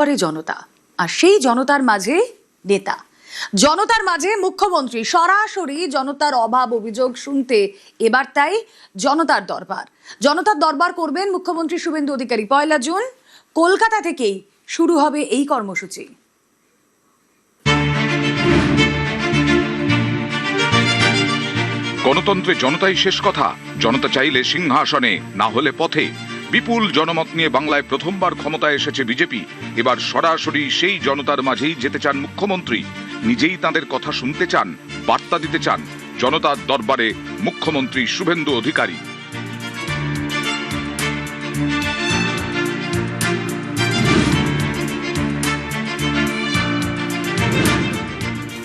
করে জনতা, আর সেই জনতার মাঝে নেতা, জনতার মাঝে মুখ্যমন্ত্রী সরাসরি জনতার অভাব অভিযোগ শুনতে এবার তাই জনতার দরবার করবেন মুখ্যমন্ত্রী শুভেন্দু অধিকারী। 1 জুন কলকাতা থেকেই শুরু হবে এই কর্মসূচি। গণতন্ত্রে জনতাই শেষ কথা। জনতা চাইলে সিংহাসনে, না হলে পথে। বিপুল জনমত নিয়ে বাংলায় প্রথমবার ক্ষমতায় এসেছে বিজেপি। এবার সরাসরি সেই জনতার মাঝেই যেতে চান মুখ্যমন্ত্রী। নিজেই তাদের কথা শুনতে চান, বার্তা দিতে চান। জনতার দরবারে মুখ্যমন্ত্রী শুভেন্দু অধিকারী।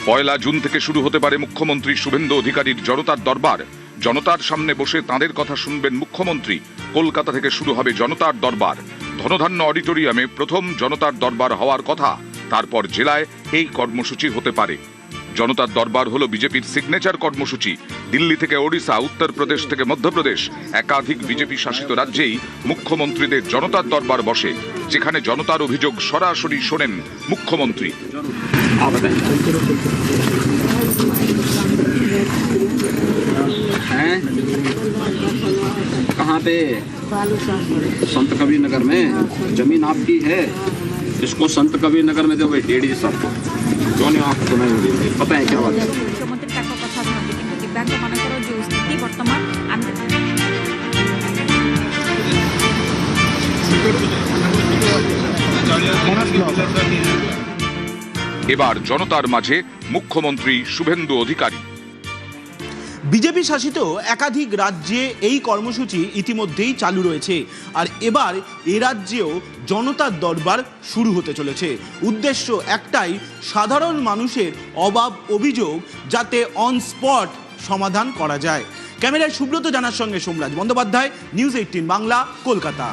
পয়লা জুন থেকে শুরু হতে পারে মুখ্যমন্ত্রী শুভেন্দু অধিকারীর জনতার দরবার। জনতার সামনে বসে তাঁদের কথা শুনবেন মুখ্যমন্ত্রী। কলকাতা থেকে শুরু হবে জনতার দরবার। ধনধান্য অডিটোরিয়ামে প্রথম জনতার দরবার হওয়ার কথা, তারপর জেলায় এই কর্মসূচি হতে পারে। জনতার দরবার হলো বিজেপির সিগনেচার কর্মসূচি। দিল্লি থেকে ওড়িশা, উত্তরপ্রদেশ থেকে মধ্যপ্রদেশ, একাধিক বিজেপি শাসিত রাজ্যেই মুখ্যমন্ত্রীদের জনতার দরবার বসে, যেখানে জনতার অভিযোগ সরাসরি শোনেন মুখ্যমন্ত্রী। कहाँ पे? संत कबीर नगर में। जमीन आपकी है, इसको संत कबीर नगर में दो भाई, डेढ़ सबको। क्यों नहीं आपको सुनाई हो रही? पता है क्या बात है? मुख्यमंत्री का কথা ভাবে কিন্তু দিব্যাঙ্গ মনে করো যে স্থিতি বর্তমান এবার জনতার মাঝে মুখ্যমন্ত্রী শুভেন্দু অধিকারী। বিজেপি শাসিত একাধিক রাজ্যে এই কর্মসূচি ইতিমধ্যেই চালু রয়েছে, আর এবার এ রাজ্যেও জনতার দরবার শুরু হতে চলেছে। উদ্দেশ্য একটাই, সাধারণ মানুষের অভাব অভিযোগ যাতে অন স্পট সমাধান করা যায়। ক্যামেরায় সুব্রত জানার সঙ্গে সোমরাজ বন্দ্যোপাধ্যায়, নিউজ 18 বাংলা, কলকাতা।